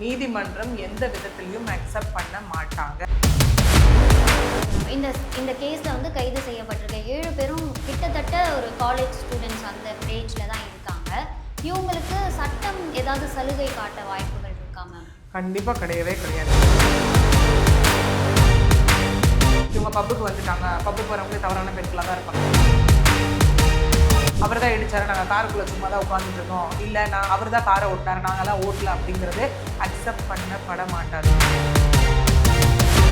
நீதிமன்றம் எந்த விதத்திலையும் அக்செப்ட் பண்ண மாட்டாங்க. இந்த கேஸில் வந்து கைது செய்யப்பட்டிருக்க 7 பேரும் கிட்டத்தட்ட ஒரு காலேஜ் ஸ்டூடெண்ட்ஸ் அந்த ஏஜில் தான் இருக்காங்க. இவங்களுக்கு சட்டம் ஏதாவது சலுகை காட்ட வாய்ப்புகள் இருக்கா மேம்? கண்டிப்பாக கிடையவே கிடையாது. இவங்க பப்புக்கு வந்துட்டாங்க, பப்புக்கு வரவங்களே தவறான பெண்களாக தான் இருப்பாங்க. அவர் தான் இடிச்சாரு, நாங்கள் காருக்குள்ளே சும்மா தான் உட்காந்துட்டு இருக்கோம், இல்லை நான் அவர் தான் காரை ஓட்டினாரு, நாங்கள்லாம் ஓட்டல அப்படிங்கிறது அக்செப்ட் பண்ணப்பட மாட்டாரு.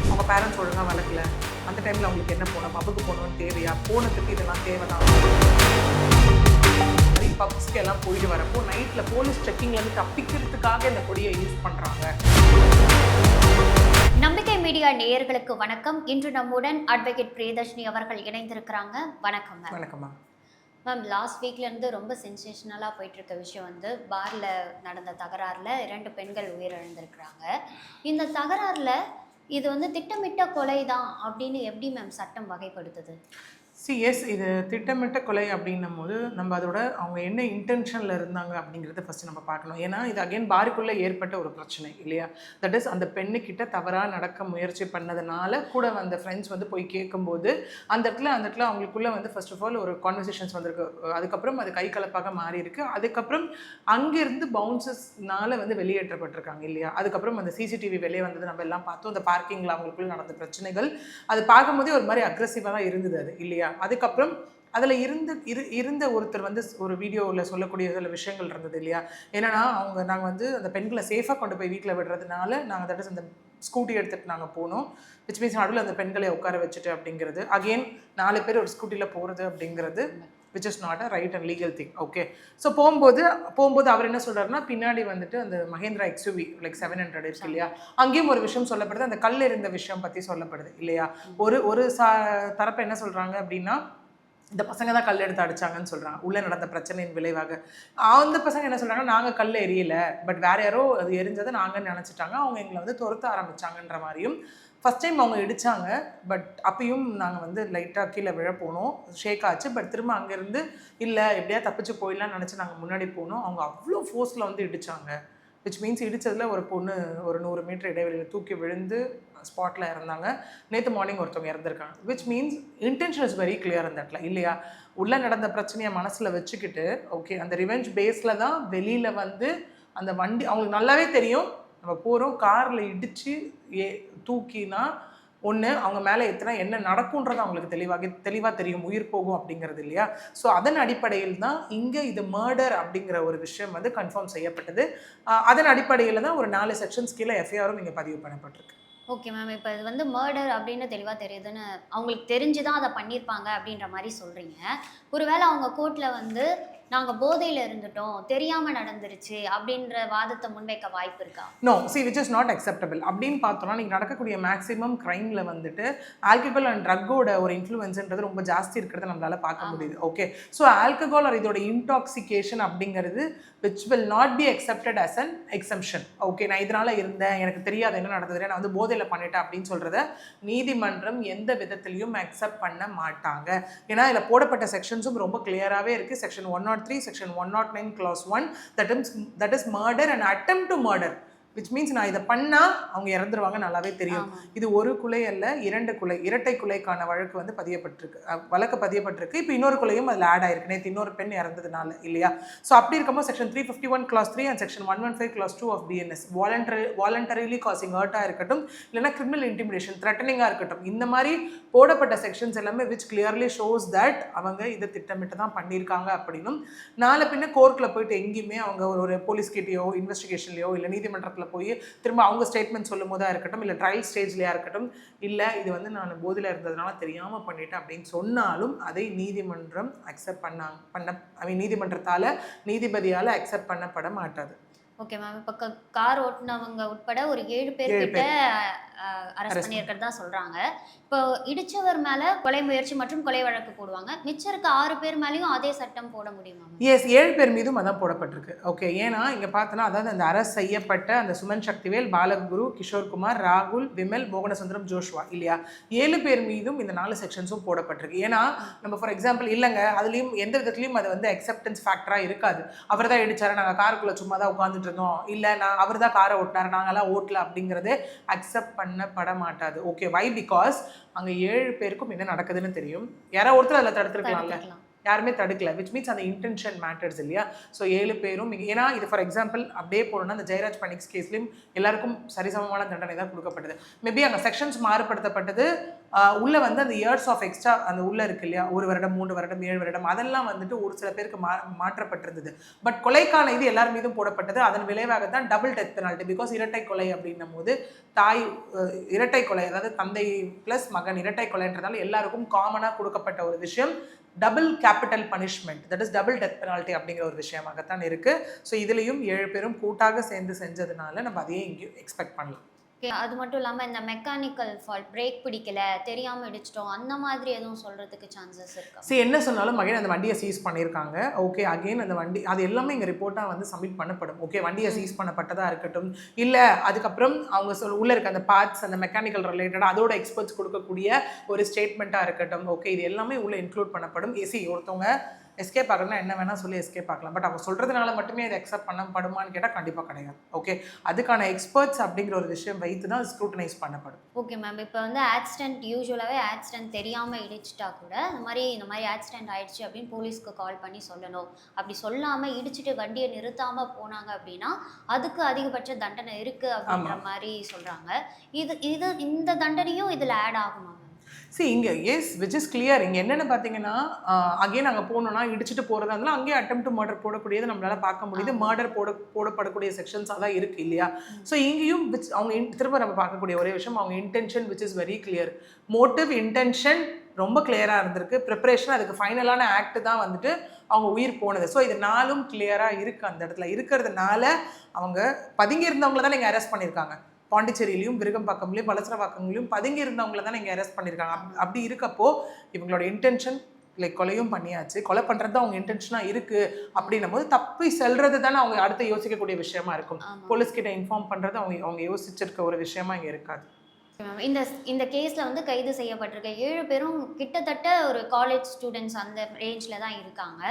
அவங்க பேரண்ட்ஸ் ஒழுங்காக வளர்க்கல, அந்த டைமில் அவங்களுக்கு என்ன போகணும், பப்புக்கு போகணும்னு தேவையா, போனதுக்கு இதெல்லாம் தேவைதான். பப்ஸ்க்கு எல்லாம் போயிட்டு வரப்போ நைட்டில் போலீஸ் செக்கிங்லேருந்து தப்பிக்கிறதுக்காக இந்த கொடியை யூஸ் பண்ணுறாங்க. நம்பிக்கை மீடியா நேயர்களுக்கு வணக்கம். இன்று நம்முடன் அட்வொகேட் பிரியதர்ஷினி அவர்கள் இணைந்திருக்கிறாங்க. வணக்கம் மேம். வணக்கம்மா. மேம், லாஸ்ட் வீக்லேருந்து ரொம்ப சென்சேஷனலாக போயிட்டுருக்க விஷயம் வந்து பாரில் நடந்த தகராறில் 2 பெண்கள் உயிரிழந்திருக்கிறாங்க. இந்த தகராறில் இது வந்து திட்டமிட்ட கொலை தான் அப்படின்னு எப்படி மேம் சட்டம் வகைப்படுத்துது? எஸ், இது திட்டமிட்ட கொலை அப்படின்னும் போது நம்ம அதோட அவங்க என்ன இன்டென்ஷனில் இருந்தாங்க அப்படிங்கிறத ஃபஸ்ட்டு நம்ம பார்க்கணும். ஏன்னா இது அகைன் பாருக்குள்ளே ஏற்பட்ட ஒரு பிரச்சனை இல்லையா. தட் இஸ் அந்த பெண்ணுக்கிட்ட தவறாக நடக்க முயற்சி பண்ணதுனால கூட அந்த ஃப்ரெண்ட்ஸ் வந்து போய் கேட்கும்போது அந்த இடத்துல அவங்களுக்குள்ளே வந்து ஃபர்ஸ்ட் ஆஃப் ஆல் ஒரு கான்வர்சேஷன்ஸ் வந்திருக்கு. அதுக்கப்புறம் அது கை கலப்பாக மாறி இருக்கு. அதுக்கப்புறம் அங்கேருந்து பவுன்சஸ்னால வந்து வெளியேற்றப்பட்டிருக்காங்க இல்லையா. அதுக்கப்புறம் அந்த சிசிடிவி வெளியே வந்தது நம்ம எல்லாம் பார்த்தோம். அந்த பார்க்கிங்கில் அவங்களுக்குள்ள நடந்த பிரச்சனைகள் அது பார்க்கும்போதே ஒரு மாதிரி அக்ரெசிவாக தான் இருந்தது அது இல்லையா. அதுக்கப்புறம் அதில் இருந்த ஒருத்தர் வந்து ஒரு வீடியோவில் சொல்லக்கூடிய சில விஷயங்கள் இருந்தது இல்லையா. என்னன்னா நாங்கள் வந்து அந்த பெண்களை சேஃபாக கொண்டு போய் வீட்டில் விடுறதுனால நாங்கள் தட் இஸ் அந்த ஸ்கூட்டி எடுத்துகிட்டு நாங்கள் போனோம். விச் மீன்ஸ் நடுவில் அந்த பெண்களை உட்கார வச்சுட்டு அப்படிங்கிறது அகெயின் 4 பேர் ஒரு ஸ்கூட்டியில் போகிறது அப்படிங்கிறது which is not a right and legal thing. Okay. So போகும்போது அவர் என்ன சொல்கிறாருன்னா, பின்னாடி வந்துட்டு அந்த மஹேந்திரா எக்ஸ்யூவி லைக் 700 இருக்கு இல்லையா, அங்கேயும் ஒரு விஷயம் சொல்லப்படுது. அந்த கல் இருந்த விஷயம் பற்றி சொல்லப்படுது இல்லையா. ஒரு தரப்பு என்ன சொல்கிறாங்க அப்படின்னா, இந்த பசங்க தான் கல் எடுத்து அடிச்சாங்கன்னு சொல்கிறாங்க உள்ளே நடந்த பிரச்சனையின் விளைவாக. அந்த பசங்க என்ன சொல்கிறாங்க, நாங்கள் கல் எரியலை, பட் வேற யாரோ அது எரிஞ்சதை நாங்கள் நினச்சிட்டாங்க, அவங்க எங்களை வந்து துரத்த ஆரம்பிச்சாங்கன்ற மாதிரியும். ஃபஸ்ட் டைம் அவங்க இடித்தாங்க, பட் அப்பயும் நாங்கள் வந்து லைட்டாக கீழே விழ போனோம், ஷேக் ஆச்சு. பட் திரும்ப அங்கேருந்து இல்லை எப்படியா தப்பிச்சு போயிடலாம்னு நினச்சி நாங்கள் முன்னாடி போனோம். அவங்க அவ்வளோ ஃபோர்ஸில் வந்து இடித்தாங்க. விச் மீன்ஸ் இடித்ததில் ஒரு பொண்ணு ஒரு 100 மீட்டர் இடைவெளியில் தூக்கி விழுந்து ஸ்பாட்டில் இறந்தாங்க. நேற்று மார்னிங் ஒருத்தவங்க இறந்துருக்காங்க. Which means intention is very clear அந்த இடத்துல இல்லையா. உள்ளே நடந்த பிரச்சனையை மனசில் வச்சுக்கிட்டு ஓகே அந்த ரிவெஞ்ச் பேஸில் தான் வெளியில் வந்து அந்த வண்டி அவங்களுக்கு நல்லாவே தெரியும். நம்ம போகிறோம் காரில் இடித்து தூக்கினா ஒன்று அவங்க மேலே எத்தனை என்ன நடக்கும்ன்றது அவங்களுக்கு தெளிவாக தெரியும், உயிர் போகும் அப்படிங்கிறது இல்லையா. ஸோ அதன் அடிப்படையில் தான் இங்கே இது மர்டர் அப்படிங்கிற ஒரு விஷயம் வந்து கன்ஃபார்ம் செய்யப்பட்டது. அதன் அடிப்படையில் தான் ஒரு 4 செக்ஷன்ஸ் கீழே எஃப்ஐஆரும் இங்கே பதிவு பண்ணப்பட்டிருக்கு. ஓகே மேம், இப்போ இது வந்து மர்டர் அப்படின்னு தெளிவாக தெரியுதுன்னு அவங்களுக்கு தெரிஞ்சு தான் அதை பண்ணியிருப்பாங்க அப்படின்ற மாதிரி சொல்கிறீங்க. ஒருவேளை அவங்க கோர்ட்டில் வந்து நாங்கள் போதையில் இருந்துட்டோம், தெரியாமல் நடந்துருச்சு அப்படின்ற வாதத்தை முன்வைக்க வாய்ப்பு இருக்கா? No, which is not acceptable. அப்படின்னு பார்த்தோம்னா நீங்கள் நடக்கக்கூடிய மேக்ஸிமம் க்ரைமில் வந்துட்டு ஆல்கஹால் அண்ட் ட்ரக்கோட ஒரு இன்ஃப்ளூயன்ஸுன்றது ரொம்ப ஜாஸ்தி இருக்கிறத நம்மளால பார்க்க முடியுது. ஓகே. ஸோ ஆல்கஹால் ஆர் இதோட இன்டாக்சிகேஷன் அப்படிங்கிறது which will not be accepted as an exemption. Okay, நான் இதனால் இருந்தேன், எனக்கு தெரியாது என்ன நடந்தது, நான் வந்து போதையில் பண்ணிட்டேன் அப்படின்னு சொல்கிறத நீதிமன்றம் எந்த விதத்திலையும் அக்செப்ட் பண்ண மாட்டாங்க. ஏன்னா இதில் போடப்பட்ட செக்ஷன்ஸும் ரொம்ப கிளியராகவே இருக்குது. Section 103, section 109 clause 1 that is murder and attempt to murder, which means நான் இதை பண்ணால் அவங்க இறந்துருவாங்க நல்லாவே தெரியும். இது ஒரு கொலை அல்ல, 2 கொலை, இரட்டை கொலைக்கான வழக்கு வந்து பதியப்பட்டிருக்கு. இப்போ இன்னொரு கொலையும் அதில் ஆட் ஆயிருக்கு, நேற்று இன்னொரு பெண் இறந்ததுனால இல்லையா. ஸோ அப்படி இருக்கும்போது section 351 clause 3 and section 115 clause 2 of BNS voluntarily causing ஹர்ட்டாக இருக்கட்டும், இல்லைனா கிரிமினல் இன்டிமிடேஷன் த்ரெட்டனிங்காக இருக்கட்டும், இந்த மாதிரி போடப்பட்ட செக்ஷன்ஸ் எல்லாமே விச் கிளியர்லி ஷோஸ் தட் அவங்க இதை திட்டமிட்டு தான் பண்ணியிருக்காங்க அப்படின்னும். நாளை பின்ன கோர்ட்டில் போயிட்டு எங்கேயுமே அவங்க ஒரு போலீஸ்கிட்டையோ இன்வெஸ்டிகேஷன்லையோ இல்லை நீதிமன்றத்தில் போய் திரும்ப அவங்க ஸ்டேட்மெண்ட் சொல்லும் போதா இருக்கட்டும், இல்லை ட்ரையல் ஸ்டேஜ்லையா இருக்கட்டும், இல்லை இது வந்து நான் போதில் இருந்ததுனால தெரியாமல் பண்ணிட்டேன் அப்படின்னு சொன்னாலும் அதை நீதிமன்றம் அக்செப்ட் நீதிமன்றத்தால் நீதிபதியால் அக்செப்ட் பண்ணப்பட மாட்டாது. ஓகே மேம், இப்போ கார் ஓட்டுனவங்க உட்பட ஒரு 7 பேர்கிட்ட அரெஸ்ட் பண்ணியிருக்கிறதா சொல்கிறாங்க. இப்போ இடிச்சவர் மேலே கொலை முயற்சி மற்றும் கொலை வழக்கு போடுவாங்க, மிச்சம் இருக்க 6 பேர் மேலேயும் அதே சட்டம் போட முடியுமா? எஸ், 7 பேர் மீதும் அதான் போடப்பட்டிருக்கு. ஓகே, ஏன்னா இங்கே பார்த்தோன்னா அதாவது அந்த அரெஸ்ட் செய்யப்பட்ட அந்த சுமன் சக்திவேல், பாலகுரு, கிஷோர்குமார், ராகுல், விமல், மோகனசுந்தரம், ஜோஷ்வா இல்லையா, 7 பேர் மீதும் இந்த 4 செக்ஷன்ஸும் போடப்பட்டிருக்கு. ஏன்னா நம்ம ஃபார் எக்ஸாம்பிள் இல்லைங்க அதுலேயும் எந்த விதத்துலையும் அது வந்து அக்செப்டன்ஸ் ஃபேக்டராக இருக்காது. அவர் தான் இடிச்சாரு, நாங்கள் காருக்குள்ளே சும்மா தான் உட்காந்துட்டு இருந்தோம், இல்லை நான் அவர் தான் காரை ஓட்டினார் நாங்களாம் ஓட்டல அப்படிங்கிறது அக்செப்ட் பண்ணப்பட மாட்டாது. Okay, why? பிகாஸ் அங்கே 7 பேருக்கும் என்ன நடக்குதுன்னு தெரியும். யாரோ ஒருத்தர் அதில் தடுத்துருக்கலாம்ல, யாருமே தடுக்கல. விச் மீன்ஸ் அந்த இன்டென்ஷன் மேட்டர்ஸ் இல்லையா? ஸோ 7 பேரும் ஏன்னா இது ஃபார் எக்ஸாம்பிள் அப்படியே போனோம்னா அந்த ஜெயராஜ் பனிக்ஸ் கேஸ்லையும் எல்லாருக்கும் சரிசமமான தண்டனை தான் கொடுக்கப்பட்டது. மேபி அங்கே செக்ஷன்ஸ் மாறுபடுத்தப்பட்டது. உள்ள வந்து அந்த இயர்ஸ் ஆஃப் எக்ஸ்ட்ரா அந்த உள்ள இருக்கு இல்லையா, 1 வருடம் 3 வருடம் 7 வருடம் அதெல்லாம் வந்துட்டு ஒரு சில பேருக்கு மாற்றப்பட்டிருந்தது. பட் கொலைக்கான இது எல்லார் மீதும் போடப்பட்டது. அதன் விளைவாக தான் டபுள் டெத் பெனால்ட்டி. பிகாஸ் இரட்டை கொலை அப்படின்னும் போது தாய் இரட்டை கொலை, அதாவது தந்தை பிளஸ் மகன் இரட்டை கொலைன்றதால எல்லாருக்கும் காமனாக கொடுக்கப்பட்ட ஒரு விஷயம் double capital punishment, that is double death penalty அப்படிங்கிற ஒரு விஷயமாகத்தான் இருக்குது. ஸோ இதுலேயும் 7 பேரும் கூட்டாக சேர்ந்து செஞ்சதுனால நம்ம அதையே இங்கேயும் எக்ஸ்பெக்ட் பண்ணலாம். அது மட்டும் இல்லாமல் இந்த மெக்கானிக்கல் ஃபால்ட், பிரேக் பிடிக்கல, தெரியாமல் இடிச்சிட்டோம், அந்த மாதிரி எதுவும் சொல்கிறதுக்கு சான்சஸ் இருக்கா? சரி, என்ன சொன்னாலும் அகைன் அந்த வண்டியை சீஸ் பண்ணியிருக்காங்க. ஓகே, அகெயின் அந்த வண்டி அது எல்லாமே இங்கே ரிப்போர்ட்டாக வந்து சப்மிட் பண்ணப்படும். ஓகே, வண்டியை சீஸ் பண்ணப்பட்டதாக இருக்கட்டும், இல்லை அதுக்கப்புறம் அவங்க உள்ளே இருக்க அந்த பார்ட்ஸ் அந்த மெக்கானிக்கல் ரிலேட்டடாக அதோட எக்ஸ்பர்ட்ஸ் கொடுக்கக்கூடிய ஒரு ஸ்டேட்மெண்ட்டாக இருக்கட்டும். ஓகே, இது எல்லாமே உள்ளே இன்க்ளூட் பண்ணப்படும். ஒருத்தவங்க எஸ்கேப் ஆகலாம் என்ன வேணால் சொல்லி எஸ்கேப் ஆகலாம். பட் அவங்க சொல்கிறதுனால மட்டுமே அதை அக்செப்ட் பண்ணப்படுமான்னு கேட்டால் கண்டிப்பாக கிடையாது. ஓகே, அதுக்கான எக்ஸ்பர்ட்ஸ் அப்படிங்கிற ஒரு விஷயம் வைத்து தான் ஸ்க்ரூட்டனைஸ் பண்ணப்படும். ஓகே மேம், இப்போ வந்து ஆக்சிடென்ட் யூஸ்வலாகவே ஆக்சிடென்ட் தெரியாமல் இடிச்சிட்டா கூட இந்த மாதிரி ஆக்சிடென்ட் ஆயிடுச்சு அப்படின்னு போலீஸ்க்கு கால் பண்ணி சொல்லணும். அப்படி சொல்லாமல் இடிச்சிட்டு வண்டியை நிறுத்தாமல் போனாங்க அப்படின்னா அதுக்கு அதிகபட்ச தண்டனை இருக்குது அப்படின்ற மாதிரி சொல்கிறாங்க. இந்த தண்டனையும் இதில் ஆட் ஆகுமா? இங்கே எஸ் விச் இஸ் கிளியர். இங்கே என்னென்னு பார்த்தீங்கன்னா அகெயின் அங்கே போகணுன்னா இடிச்சுட்டு போகிறதா இருந்தாலும் அங்கேயே அட்டெம்ப்ட் டு மர்டர் போடக்கூடியது நம்மளால் பார்க்க முடியுது. மர்டர் போடப்படக்கூடிய செக்ஷன்ஸாக தான் இருக்குது இல்லையா? ஸோ இங்கேயும் விச் அவங்க திரும்ப நம்ம பார்க்கக்கூடிய ஒரே விஷயம் அவங்க intention which is very clear. Motive intention ரொம்ப கிளியராக இருந்திருக்கு. ப்ரிப்பரேஷன் அதுக்கு ஃபைனலான ஆக்ட் தான் வந்துட்டு அவங்க உயிர் போனது. ஸோ இது நாளும் கிளியராக இருக்குது. அந்த இடத்துல இருக்கிறதுனால அவங்க பதுங்கி இருந்தவங்கள தான் நீங்கள் அரெஸ்ட் பண்ணியிருக்காங்க. பாண்டிச்சேரியிலையும் விருகம்பாக்கம்லையும் வலசரவாக்கங்களையும் பதுங்கி இருந்தவங்கள தான் நீங்கள் அரெஸ்ட் பண்ணியிருக்காங்க. அப்படி இருக்கப்போ இவங்களோட இன்டென்ஷன் லைக் கொலையும் பண்ணியாச்சு, கொலை பண்ணுறது தான் அவங்க இன்டென்ஷனாக இருக்குது அப்படின்னும் போது தப்பி செல்றது தானே அவங்க அடுத்து யோசிக்கக்கூடிய விஷயமா இருக்கும். போலீஸ்கிட்ட இன்ஃபார்ம் பண்ணுறது அவங்க யோசிச்சிருக்க ஒரு விஷயமா இங்கே இருக்காது. இந்த கேஸில் வந்து கைது செய்யப்பட்டிருக்க 7 பேரும் கிட்டத்தட்ட ஒரு காலேஜ் ஸ்டூடெண்ட்ஸ் அந்த ரேஞ்சில் தான் இருக்காங்க.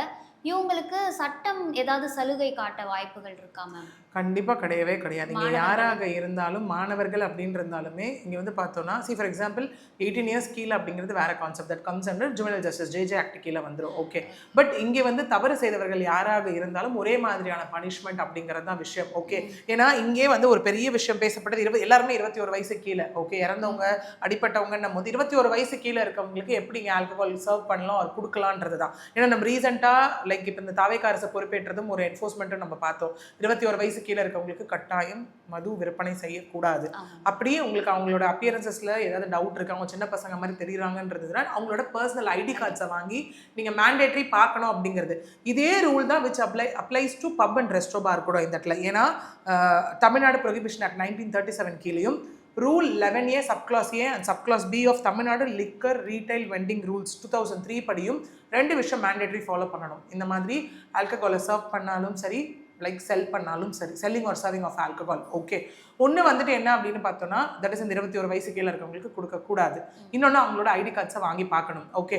இவங்களுக்கு சட்டம் ஏதாவது சலுகை காட்ட வாய்ப்புகள் இருக்கா மேம்? கண்டிப்பாக கிடையவே கிடையாது. இங்கே யாராக இருந்தாலும் மாணவர்கள் அப்படின்னு இருந்தாலுமே இங்கே வந்து பார்த்தோன்னா ஃபார் எக்ஸாம்பிள் 18 இயர்ஸ் கீழே அப்படிங்கிறது வேறு concept. That comes under juvenile justice JJ act கீழே வந்துடும். ஓகே, பட் இங்கே வந்து தவறு செய்தவர்கள் யாராக இருந்தாலும் ஒரே மாதிரியான பனிஷ்மெண்ட் அப்படிங்கிறது தான் விஷயம். ஓகே, ஏன்னா இங்கே வந்து ஒரு பெரிய விஷயம் பேசப்பட்டது எல்லாருமே 21 வயசு கீழே. ஓகே, இறந்தவங்க அடிப்பட்டவங்கன்னும் போது 21 வயசு கீழே இருக்கவங்களுக்கு எப்படி இங்கே ஆல்கஹால் சர்வ் பண்ணலாம் அவர் கொடுக்கலான்றது தான். ஏன்னா நம்ம ரீசெண்டாக லைக் இப்போ இந்த தாவேக்கா அரசு பொறுப்பேற்றதும் ஒரு என்ஃபோர்ஸ்மெண்ட்டும் நம்ம பார்த்தோம். 21 வயசு கீழே இருக்கவங்களுக்கு கட்டாயம் மது விற்பனை செய்யக்கூடாது. அப்படியே உங்களுக்கு அவங்களோட அப்பியரன்சஸ்ல ஏதாவது டவுட் இருக்கு, அவங்க சின்ன பசங்க மாதிரி தெரியுறாங்கன்றதுனால அவங்களோட பர்சனல் ஐடி கார்ட்ஸை வாங்கி நீங்க மேண்டேட்டரி பார்க்கணும் அப்படிங்கிறது. இதே ரூல் தான் which applies to pub and resto bar கூட இந்த இடத்துல. ஏன்னா தமிழ்நாடு ப்ரொஹிபிஷன் ஆக்ட் 1937 கீழேயும் rule 11A subclause A and subclause B of Tamil Nadu liquor retail vending rules 2003 படியும் 2 விஷயம் மேண்டேட்டரி ஃபாலோ பண்ணணும். இந்த மாதிரி ஆல்கஹாலை சர்வ் பண்ணாலும் சரி, லைக் செல் பண்ணாலும் சரி, selling or serving of alcohol. Okay, ஒன்று வந்துட்டு என்ன அப்படின்னு பார்த்தோன்னா தட் இஸ் இந்த 21 வயசு கீழே இருக்கவங்களுக்கு கொடுக்கக்கூடாது. இன்னொன்று அவங்களோட ஐடி கார்ட்ஸை வாங்கி பார்க்கணும். ஓகே,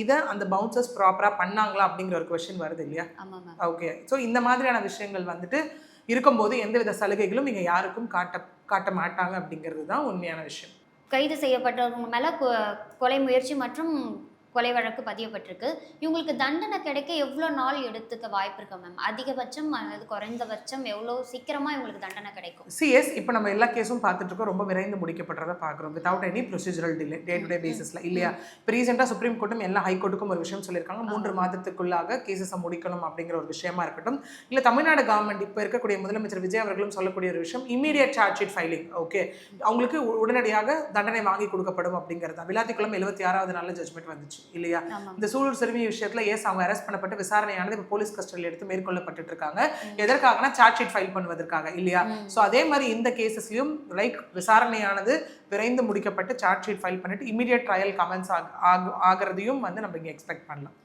இதை அந்த பவுன்சர்ஸ் ப்ராப்பராக பண்ணாங்களா அப்படிங்கிற ஒரு கொஸ்டின் வருது இல்லையா? ஓகே, ஸோ இந்த மாதிரியான விஷயங்கள் வந்துட்டு இருக்கும்போது எந்தவித சலுகைகளும் இங்கே யாருக்கும் காட்ட மாட்டாங்க அப்படிங்கிறது தான் உண்மையான விஷயம். கைது செய்யப்பட்டவங்க மேலே கொலை முயற்சி மற்றும் கொலை வழக்கு பதியப்பட்டிருக்கு. இவங்களுக்கு தண்டனை கிடைக்க எவ்வளோ நாள் எடுத்துக்க வாய்ப்பு இருக்கு மேம்? அதிகபட்சம் அல்லது குறைந்தபட்சம் எவ்வளோ சீக்கிரமாக இவங்களுக்கு தண்டனை கிடைக்கும்? இப்போ நம்ம எல்லா கேஸும் பார்த்துட்டு இருக்கோம், ரொம்ப விரைந்து முடிக்கப்படுறதை பார்க்குறோம் without any procedural delay, day to day பேசிஸில் இல்லையா? இப்போ ரீசெண்டாக சுப்ரீம் கோர்ட்டும் எல்லா ஹைகோர்ட்டுக்கும் ஒரு விஷயம் சொல்லியிருக்காங்க, 3 மாதத்துக்குள்ளாக கேசஸை முடிக்கணும் அப்படிங்கிற ஒரு விஷயமா இருக்கட்டும். இல்லை தமிழ்நாடு கவர்மெண்ட் இப்போ இருக்கக்கூடிய முதலமைச்சர் விஜய் அவர்களும் சொல்லக்கூடிய ஒரு விஷயம் immediate charge sheet filing. Okay, அவங்களுக்கு உடனடியாக தண்டனை வாங்கி கொடுக்கப்படும் அப்படிங்கிறது. விளாத்திக்குளம் 76வது நாளில் ஜட்மெண்ட் வந்துச்சு இல்லையா? இந்த சூழல் சிறுமி விஷயத்துல அவங்க அரெஸ்ட் பண்ணப்பட்டு விசாரணையானது இப்போ போலீஸ் கஸ்டடியில் எடுத்து மேற்கொள்ளப்பட்டு இருக்காங்க. எதற்காகனா சார்ஜ் ஷீட் ஃபைல் பண்ணுவதற்காக இல்லையா? ஸோ அதே மாதிரி இந்த கேசஸ்லயும் லைக் விசாரணையானது விரைந்து முடிக்கப்பட்டு சார்ஜ் ஷீட் ஃபைல் பண்ணிட்டு இமீடியட் ட்ரையல் கமெண்ட்ஸ் ஆகிறதையும் வந்து நம்ம இங்கே எக்ஸ்பெக்ட் பண்ணலாம்.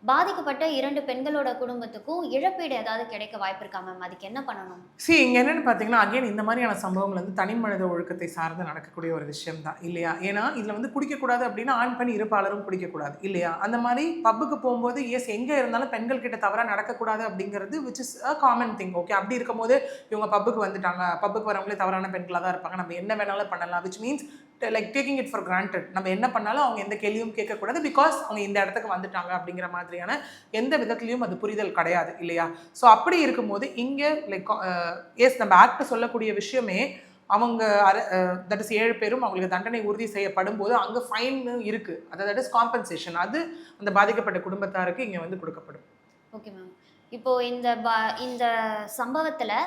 பாதிக்கப்பட்ட 2 பெண்களோட குடும்பத்துக்கும் இழப்பீடு ஏதாவது கிடைக்க வாய்ப்பு இருக்கா மேம்? அதுக்கு என்ன பண்ணணும்? இங்கே என்னென்னு பார்த்தீங்கன்னா அகைன் இந்த மாதிரியான சம்பவங்கள் வந்து தனி மனித ஒழுக்கத்தை சார்ந்து நடக்கக்கூடிய ஒரு விஷயம் தான் இல்லையா? ஏன்னா இதில் வந்து குடிக்கக்கூடாது அப்படின்னா ஆண் பெண் இருப்பாளரும் குடிக்கக்கூடாது இல்லையா? அந்த மாதிரி பப்புக்கு போகும்போது எங்கே இருந்தாலும் பெண்கள் கிட்ட தவறாக நடக்கக்கூடாது அப்படிங்கிறது which is a common thing. Okay, அப்படி இருக்கும்போது இவங்க பப்புக்கு வந்துட்டாங்க, பப்புக்கு வரவங்களே தவறான பெண்களாக தான் இருப்பாங்க, நம்ம என்ன வேணாலும் பண்ணலாம், which means like taking it for granted. நம்ம என்ன பண்ணாலும் அவங்க எந்த கேள்வியும் கேட்கக்கூடாது பிகாஸ் அவங்க இந்த இடத்துக்கு வந்துட்டாங்க அப்படிங்கிற மாதிரியான எந்த விதத்துலையும் அது புரிதல் கிடையாது இல்லையா? ஸோ அப்படி இருக்கும்போது இங்கே லைக் நம்ம ஆக்ட் சொல்லக்கூடிய விஷயமே அவங்க தட் இஸ் 7 பேரும் அவங்களுக்கு தண்டனை உறுதி செய்யப்படும் போது அங்கே ஃபைன் இருக்குது, அது தட் இஸ் காம்பன்சேஷன், அது அந்த பாதிக்கப்பட்ட குடும்பத்தாருக்கு இங்கே வந்து கொடுக்கப்படும். Okay ma'am. இப்போது இந்த சம்பவத்தில்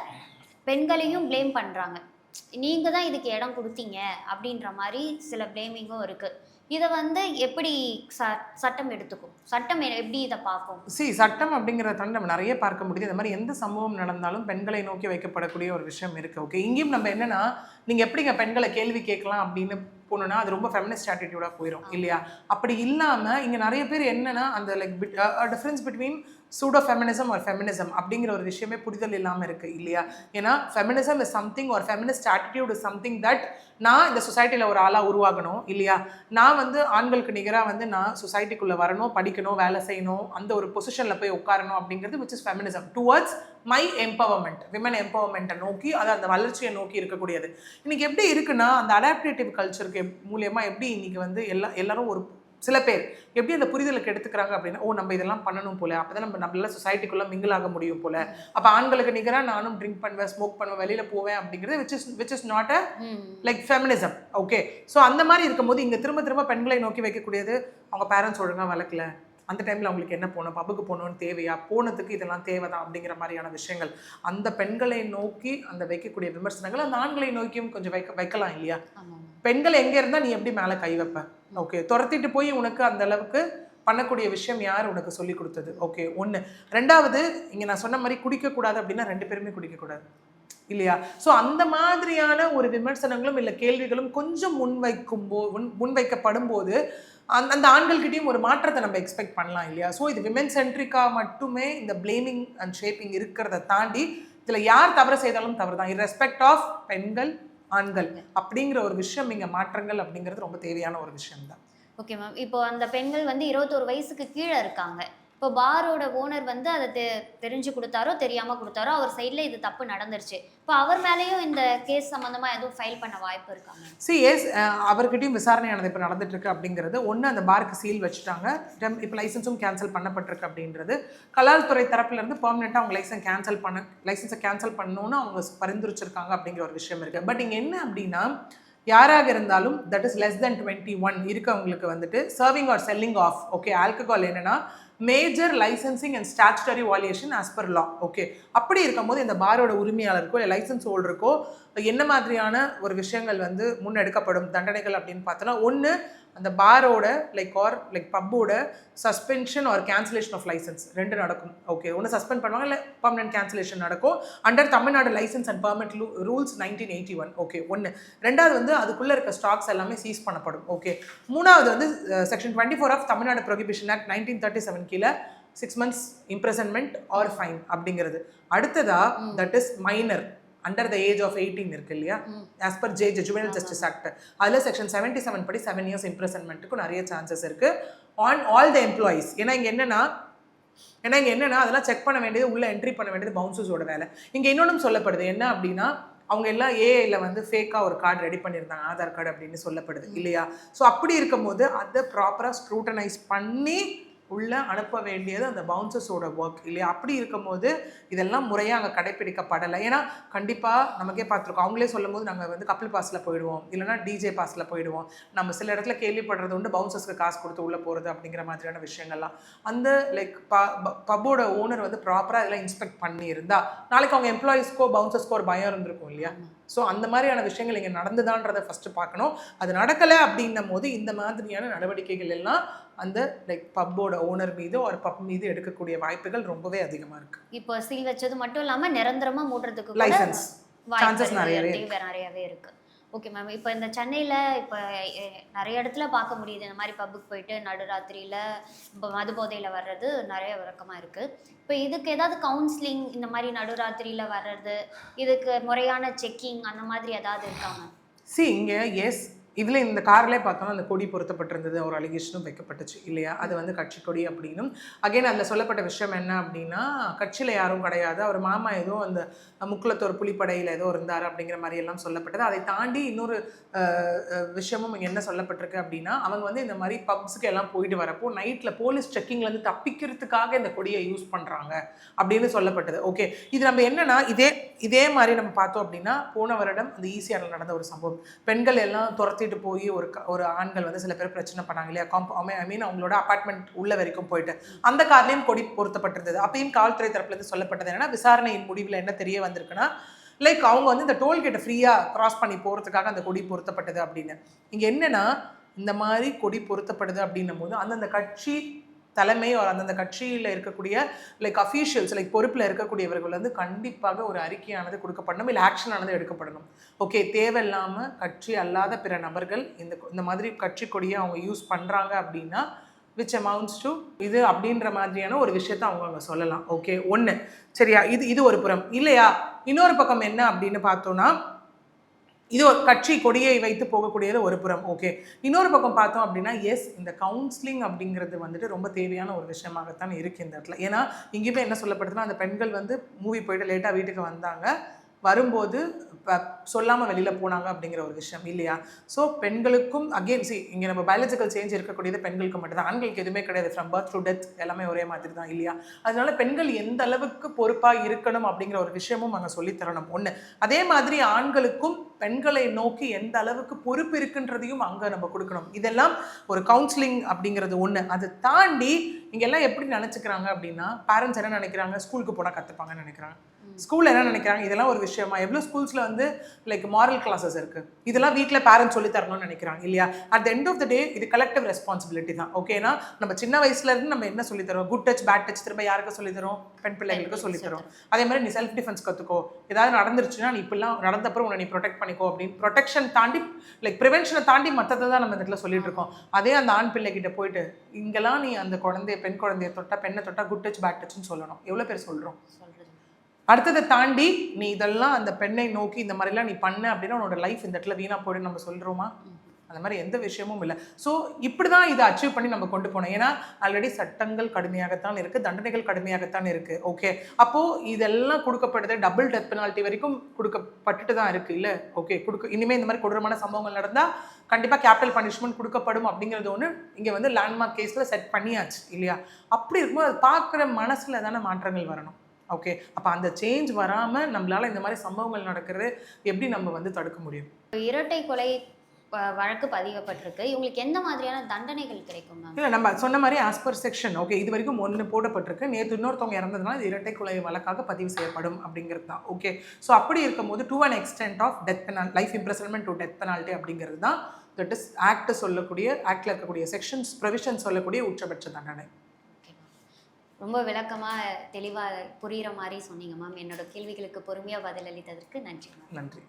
பெண்களையும் ப்ளேம் பண்ணுறாங்க, நீங்கள் தான் இதுக்கு இடம் கொடுத்தீங்க அப்படின்ற மாதிரி சில ப்ளேமிங்கும் இருக்குது. இதை வந்து எப்படி சட்டம் எடுத்துக்கும்? சட்டம் எப்படி இதை பார்க்கும்? சட்டம் அப்படிங்கிறத தாண்டி நம்ம நிறைய பார்க்க முடியுது. இந்த மாதிரி எந்த சம்பவம் நடந்தாலும் பெண்களை நோக்கி வைக்கப்படக்கூடிய ஒரு விஷயம் இருக்குது. ஓகே, இங்கேயும் நம்ம என்னென்னா நீங்கள் எப்படிங்க பெண்களை கேள்வி கேட்கலாம் அப்படின்னு போனோன்னா அது ரொம்ப ஃபெமினிஸ்ட் ஆட்டிடியூடாக போயிடும் இல்லையா? அப்படி இல்லாமல் இங்கே நிறைய பேர் என்னென்னா அந்த like difference between pseudo feminism ஒரு ஃபெமினிசம் அப்படிங்கிற ஒரு விஷயமே புரிதல் இல்லாமல் இருக்குது இல்லையா? ஏன்னா ஃபெமினிசம் இஸ் சம்திங் ஒரு feminist attitude is something that நான் இந்த சொசைட்டியில் ஒரு ஆளாக உருவாகணும் இல்லையா? நான் வந்து ஆண்களுக்கு நிகராக வந்து நான் சொசைட்டிக்குள்ளே வரணும், படிக்கணும், வேலை செய்யணும், அந்த ஒரு பொசிஷனில் போய் உட்காரணும் அப்படிங்கிறது which is feminism towards my empowerment, women எம்பவர்மெண்ட்டை நோக்கி, அது அந்த வளர்ச்சியை நோக்கி இருக்கக்கூடியது. இன்றைக்கி எப்படி இருக்குன்னா அந்த அடாப்டேட்டிவ் கல்ச்சருக்கு மூலியமாக எப்படி இன்றைக்கி வந்து எல்லாரும் ஒரு சில பேர் எப்படி அந்த புரிதலுக்கு எடுத்துக்கிறாங்க அப்படின்னா, ஓ நம்ம இதெல்லாம் பண்ணணும் போல, அப்போ தான் நம்மளால சொசைட்டிக்குள்ளே மிங்கிள் ஆக முடியும் போல, அப்போ ஆண்களுக்கு நிகராக நானும் ட்ரிங்க் பண்ணுவேன், ஸ்மோக் பண்ணுவேன், வெளியில் போவேன் அப்படிங்கிறது which is not a like feminism. Okay, so அந்த மாதிரி இருக்கும்போது இங்கே திரும்ப திரும்ப பெண்களை நோக்கி வைக்கக்கூடியது அவங்க பேரண்ட்ஸ் ஒழுங்காக வளர்க்கல, அந்த டைமில் அவங்களுக்கு என்ன போகணும், பப்புக்கு போகணுன்னு தேவையா, போனதுக்கு இதெல்லாம் தேவைதான் அப்படிங்கிற மாதிரியான விஷயங்கள் அந்த பெண்களை நோக்கி அந்த வைக்கக்கூடிய விமர்சனங்கள் அந்த ஆண்களை நோக்கியும் கொஞ்சம் வைக்கலாம் இல்லையா? பெண்கள் எங்கே இருந்தால் நீ எப்படி மேலே கை வைப்ப? ஓகே, துரத்திட்டு போய் உனக்கு அந்த அளவுக்கு பண்ணக்கூடிய விஷயம் யார் உனக்கு சொல்லி கொடுத்தது? ஓகே, ஒன்று. ரெண்டாவது, இங்கே நான் சொன்ன மாதிரி குடிக்கக்கூடாது அப்படின்னா 2 பேருமே குடிக்கக்கூடாது இல்லையா? ஸோ அந்த மாதிரியான ஒரு விமர்சனங்களும் இல்லை கேள்விகளும் கொஞ்சம் முன்வைக்கப்படும் போது அந்த ஆண்கள்கிட்டையும் ஒரு மாற்றத்தை நம்ம எக்ஸ்பெக்ட் பண்ணலாம் இல்லையா? ஸோ இது விமென் சென்ட்ரிக்காக மட்டுமே இந்த பிளேமிங் அண்ட் ஷேப்பிங் இருக்கிறத தாண்டி இதில் யார் தவறு செய்தாலும் தவறு தான், இர்ரெஸ்பெக்ட் ஆஃப் பெண்கள் ஆண்கள் அப்படிங்கிற ஒரு விஷயம் இங்கே மாற்றங்கள் அப்படிங்கிறது ரொம்ப தேவையான ஒரு விஷயம் தான். Okay ma'am. இப்போ அந்த பெண்கள் வந்து 21 வயசுக்கு கீழே இருக்காங்க. இப்போ பாரோட ஓனர் வந்து அதை தெரிஞ்சு கொடுத்தாரோ தெரியாமல் கொடுத்தாரோ அவர் சைடில் இது தப்பு நடந்துருச்சு. இப்போ அவர் மேலேயும் இந்த கேஸ் சம்மந்தமாக எதுவும் ஃபைல் பண்ண வாய்ப்பு இருக்காங்க? எஸ், அவர்கிட்டையும் விசாரணையானது இப்போ நடந்துட்டுருக்கு அப்படிங்கிறது ஒன்று. அந்த பாருக்கு சீல் வச்சுட்டாங்க, இப்போ லைசன்ஸும் கேன்சல் பண்ணப்பட்டிருக்கு அப்படின்றது. கலால் துறை தரப்புலேருந்து பெர்மனெண்ட்டாக அவங்க லைசன்ஸை கேன்சல் பண்ணணும்னு அவங்க பரிந்துரைச்சிருக்காங்க அப்படிங்கிற ஒரு விஷயம் இருக்குது. பட் இங்கே என்ன அப்படின்னா யாராக இருந்தாலும் தட் இஸ் லெஸ் தென் 21 இருக்கவங்களுக்கு வந்துட்டு serving or selling of okay alcohol என்னன்னா major licensing and statutory violation as per law. Okay, அப்படி இருக்கும்போது இந்த பாரோட உரிமையாளருக்கோ இல்லை லைசன்ஸ் ஹோல்டருக்கோ என்ன மாதிரியான ஒரு விஷயங்கள் வந்து முன்னெடுக்கப்படும் தண்டனைகள் அப்படின்னு பார்த்தோன்னா, ஒன்று அந்த பாரோட லைக் பப்போட suspension or cancellation of license 2 நடக்கும். ஓகே, ஒன்று சஸ்பெண்ட் பண்ணுவாங்க இல்லை பர்மனன்ட் கேன்சலேஷன் நடக்கும் under Tamil Nadu license and permit rules 1981. Okay, ஒன்று. ரெண்டாவது வந்து அதுக்குள்ளே இருக்க ஸ்டாக்ஸ் எல்லாமே சீஸ் பண்ணப்படும். ஓகே, மூணாவது வந்து section 24 of Tamil Nadu prohibition act 1937 கீழே 6 months imprisonment ஆர் ஃபைன் அப்படிங்கிறது. அடுத்ததா that is minor under the age of 18 இருக்கு இல்லையா, as per juvenile justice act. அதில் செக்ஷன் 77 படி 7 years இம்ப்ரெசன்மெண்ட்டுக்கும் நிறைய சான்சஸ் இருக்குது ஆன் ஆல் த எம்ப்ளாயீஸ். ஏன்னா இங்கே என்னன்னா அதெல்லாம் செக் பண்ண வேண்டியது, உள்ள என்ட்ரி பண்ண வேண்டியது பவுன்சர்ஸோட வேலை. இங்கே இன்னொன்றும் சொல்லப்படுது என்ன அப்படின்னா, அவங்க எல்லாம் ஏஐயில் வந்து ஃபேக்காக ஒரு கார்டு ரெடி பண்ணியிருந்தாங்க, ஆதார் கார்டு அப்படின்னு சொல்லப்படுது இல்லையா? ஸோ அப்படி இருக்கும்போது அதை ப்ராப்பராக ஸ்க்ரூட்டனைஸ் பண்ணி உள்ளே அனுப்ப வேண்டியது அந்த பவுன்சர்ஸோட ஒர்க் இல்லையா? அப்படி இருக்கும்போது இதெல்லாம் முறையாக அங்கே கடைப்பிடிக்கப்படலை. ஏன்னா கண்டிப்பாக நமக்கே பார்த்துருக்கோம், அவங்களே சொல்லும் போது நாங்கள் வந்து கப்பல் பாஸில் போயிடுவோம், இல்லைனா டிஜே பாஸில் போயிடுவோம். நம்ம சில இடத்துல கேள்விப்படுறது உண்டு பவுன்சர்ஸ்க்கு காசு கொடுத்து உள்ளே போகிறது அப்படிங்கிற மாதிரியான விஷயங்கள்லாம். அந்த லைக் பப்போட ஓனர் வந்து ப்ராப்பராக இதெல்லாம் இன்ஸ்பெக்ட் பண்ணியிருந்தா நாளைக்கு அவங்க எம்ப்ளாயீஸ்க்கோ பவுன்சர்ஸ்க்கோ ஒரு பயம் இருந்திருக்கும் இல்லையா? ஸோ அந்த மாதிரியான விஷயங்கள் இங்கே நடந்துதான்றதை ஃபஸ்ட்டு பார்க்கணும். அது நடக்கலை அப்படின்னும் போது இந்த மாதிரியான நடவடிக்கைகள் எல்லாம் அந்த லைக் பப்போட ஓனர் மீது ஒரு பப் மீது எடுக்கக்கூடிய வாய்ப்புகள் ரொம்பவே அதிகமாக இருக்குது. இப்போ சீல் வச்சது மட்டும் இல்லாமல் நிரந்தரமாக மூடுறதுக்கு லைசன்ஸ் சான்சஸ் நிறையவே இருக்கு. Okay ma'am. இப்போ இந்த சென்னையில் இப்போ நிறைய இடத்துல பார்க்க முடியுது. இந்த மாதிரி பப்புக்கு போயிட்டு நடுராத்திரியில் இப்போ மது போதையில் வர்றது நிறைய வழக்கமாக இருக்குது. இப்போ இதுக்கு ஏதாவது கவுன்சிலிங் இந்த மாதிரி நடுராத்திரியில் வர்றது, இதுக்கு முறையான செக்கிங் அந்த மாதிரி ஏதாவது இருக்கா மேம்? இங்கே எஸ் இதில் இந்த கார்லேயே பார்த்தோம்னா அந்த கொடி பொருத்தப்பட்டிருந்தது, ஒரு அலிகேஷனும் வைக்கப்பட்டுச்சு இல்லையா? அது வந்து கட்சி கொடி அப்படின்னும் அகைன் அதில் சொல்லப்பட்ட விஷயம் என்ன அப்படின்னா, கட்சியில் யாரும் கிடையாது, அவர் மாமா ஏதோ அந்த முக்குளத்தோர் புலிப்படையில் ஏதோ இருந்தார் அப்படிங்கிற மாதிரி எல்லாம் சொல்லப்பட்டது. அதை தாண்டி இன்னொரு விஷயமும் இங்கே என்ன சொல்லப்பட்டிருக்கு அப்படின்னா, அவங்க வந்து இந்த மாதிரி பப்ஸுக்கு எல்லாம் போயிட்டு வரப்போ நைட்டில் போலீஸ் செக்கிங்லேருந்து தப்பிக்கிறதுக்காக இந்த கொடியை யூஸ் பண்ணுறாங்க அப்படின்னு சொல்லப்பட்டது. ஓகே, இது நம்ம என்னன்னா இதே மாதிரி நம்ம பார்த்தோம் அப்படின்னா, போன வருடம் அந்த ஈசிஆரில் நடந்த ஒரு சம்பவம், பெண்கள் எல்லாம் துரத்திட்டு போய் ஒரு ஆண்கள் வந்து சில பேர் பிரச்சனை பண்ணாங்க இல்லையா? ஐ மீன் அவங்களோட அபார்ட்மெண்ட் உள்ள வரைக்கும் போயிட்டு அந்த கார்லையும் கொடி பொருத்தப்பட்டிருந்தது. அப்பயும் காவல்துறை தரப்புலேருந்து சொல்லப்பட்டது என்னன்னா, விசாரணையின் முடிவில் என்ன தெரிய வந்திருக்குன்னா, லைக் அவங்க வந்து இந்த டோல்கேட்டை ஃப்ரீயாக கிராஸ் பண்ணி போகிறதுக்காக அந்த கொடி பொருத்தப்பட்டது அப்படின்னு. இங்கே என்னன்னா, இந்த மாதிரி கொடி பொருத்தப்படுது அப்படின்னும் போது அந்தந்த கட்சி தலைமை அந்தந்த கட்சியில் இருக்கக்கூடிய லைக் அஃபீஷியல்ஸ், லைக் பொறுப்பில் இருக்கக்கூடியவர்கள் வந்து கண்டிப்பாக ஒரு அறிக்கையானது கொடுக்கப்படணும், இல்லை ஆக்ஷன் ஆனது எடுக்கப்படணும். ஓகே, தேவையில்லாமல் கட்சி அல்லாத பிற நபர்கள் இந்த மாதிரி கட்சி கொடியை அவங்க யூஸ் பண்ணுறாங்க அப்படின்னா விச் அமௌண்ட்ஸ் டு இது அப்படின்ற மாதிரியான ஒரு விஷயத்த அவங்க சொல்லலாம். ஓகே, ஒன்று சரியா? இது ஒரு புறம் இல்லையா? இன்னொரு பக்கம் என்ன அப்படின்னு பார்த்தோன்னா, இது ஒரு கட்சி கொடியை வைத்து போகக்கூடியது ஒரு புறம். ஓகே, இன்னொரு பக்கம் பார்த்தோம் அப்படின்னா எஸ், இந்த கவுன்சிலிங் அப்படிங்கிறது வந்துட்டு ரொம்ப தேவையான ஒரு விஷயமாகத்தான் இருக்குது இந்த இடத்துல. ஏன்னா இங்கேயுமே என்ன சொல்லப்படுதுன்னா, அந்த பெண்கள் வந்து மூவி போயிட்டு லேட்டாக வீட்டுக்கு வந்தாங்க, வரும்போது சொல்லாமல் வெளியில் போனாங்க அப்படிங்கிற ஒரு விஷயம் இல்லையா? ஸோ பெண்களுக்கும் அகெயின் இங்கே நம்ம பயாலஜிக்கல் சேஞ்ச் இருக்கக்கூடியது பெண்களுக்கு மட்டும்தான், ஆண்களுக்கு எதுவுமே கிடையாது. ஃப்ரம் பர்த் டு டெத் எல்லாமே ஒரே மாதிரி தான் இல்லையா? அதனால பெண்கள் எந்த அளவுக்கு பொறுப்பாக இருக்கணும் அப்படிங்கிற ஒரு விஷயமும் அங்கே சொல்லித்தரணும் ஒன்று. அதே மாதிரி ஆண்களுக்கும் பெண்களை நோக்கி எந்த அளவுக்கு பொறுப்பு இருக்குன்றதையும் அங்கே நம்ம கொடுக்கணும். இதெல்லாம் ஒரு கவுன்சிலிங் அப்படிங்கிறது ஒன்று. அதை தாண்டி இங்கெல்லாம் எப்படி நினச்சிக்கிறாங்க அப்படின்னா, பேரண்ட்ஸ் என்ன நினைக்கிறாங்க, ஸ்கூலுக்கு போனால் கற்றுப்பாங்கன்னு நினைக்கிறாங்க. ஸ்கூலில் என்ன நினைக்கிறாங்க, இதெல்லாம் ஒரு விஷயமா? எவ்வளோ ஸ்கூல்ஸில் வந்து லைக் மாரல் கிளாஸஸ் இருக்குது, இதெல்லாம் வீட்டில் பேரண்ட்ஸ் சொல்லி தரணும்னு நினைக்கிறாங்க இல்லையா? At the end of the day இது கலெக்டிவ் ரெஸ்பான்சிபிலிட்டி தான். ஓகேனா, நம்ம சின்ன வயசுலேருந்து நம்ம என்ன சொல்லி தரோம், குட் டச் பேட் டச் திரும்ப யாருக்கு சொல்லி தரோம், பெண் பிள்ளைகளுக்கு சொல்லி தரோம். அதே மாதிரி நீ செல்ஃப் டிஃபென்ஸ் கற்றுக்கோ, ஏதாவது நடந்துருச்சுன்னா நீ இப்பெல்லாம் நடந்தப்பறம் உன்னை நீ ப்ரொடெக்ட் பண்ணிக்கோ அப்படின்னு. ப்ரொடெக்ஷன் தாண்டி லைக் ப்ரிவென்ஷனை தாண்டி மற்றதை தான் நம்ம இடத்துல சொல்லிட்டு இருக்கோம். அதே அந்த ஆண் பிள்ளைகிட்ட போயிட்டு இங்கெல்லாம் நீ அந்த பெண் குழந்தைய தொட்டா, பெண்ணை தொட்டா குட் டச் பேட் டச்னு சொல்லணும். எவ்வளோ பேர் சொல்கிறோம்? அடுத்ததை தாண்டி நீ இதெல்லாம் அந்த பெண்ணை நோக்கி இந்த மாதிரிலாம் நீ பண்ண அப்படின்னா உன்னோட லைஃப் இந்த இடத்துல வீணாக போய்ட்டு நம்ம சொல்கிறோமா? அந்த மாதிரி எந்த விஷயமும் இல்லை. ஸோ இப்படி தான் இதை அச்சீவ் பண்ணி நம்ம கொண்டு போனோம். ஏன்னா ஆல்ரெடி சட்டங்கள் கடுமையாகத்தான் இருக்குது, தண்டனைகள் கடுமையாகத்தான் இருக்குது. ஓகே, அப்போது இதெல்லாம் கொடுக்கப்படுது, டபுள் டெத் பெனால்ட்டி வரைக்கும் கொடுக்கப்பட்டுட்டு தான் இருக்குது இல்லை? ஓகே, இனிமேல் இந்த மாதிரி கொடூரமான சம்பவங்கள் நடந்தால் கண்டிப்பாக கேபிட்டல் பனிஷ்மெண்ட் கொடுக்கப்படும் அப்படிங்கிறது ஒன்று இங்கே வந்து லேண்ட்மார்க் கேஸில் செட் பண்ணியாச்சு இல்லையா? அப்படி இருக்கும்போது அது பார்க்குற மனசில் தானே மாற்றங்கள் வரணும். ஓகே, அப்போ அந்த சேஞ்ச் வராமல் நம்மளால் இந்த மாதிரி சம்பவங்கள் நடக்கிறது எப்படி நம்ம வந்து தடுக்க முடியும்? இரட்டை கொலை வழக்கு பதியப்பட்டிருக்கு, இவங்களுக்கு எந்த மாதிரியான தண்டனைகள் கிடைக்கும்? இல்லை, நம்ம சொன்ன மாதிரி ஆஸ் பர் செக்ஷன் ஓகே, இது வரைக்கும் 1 போடப்பட்டிருக்கு. நேற்று இன்னொருத்தவங்க இறந்ததுனால இது இரட்டை கொலை வழக்காக பதிவு செய்யப்படும் அப்படிங்கிறது தான். ஓகே, ஸோ அப்படி இருக்கும்போது to an extent of death penalty, life imprisonment to death penalty அப்படிங்கிறது தான் தட் இஸ் ஆக்ட் சொல்லக்கூடிய, ஆக்டில் இருக்கக்கூடிய செக்ஷன்ஸ் ப்ரொவிஷன் சொல்லக்கூடிய உச்சபட்ச தண்டனை. ரொம்ப விளக்கமாக தெளிவாக புரிகிற மாதிரி சொன்னீங்க மேம். என்னோட கேள்விகளுக்கு பொறுமையாக பதிலளித்ததற்கு நன்றி. நன்றி.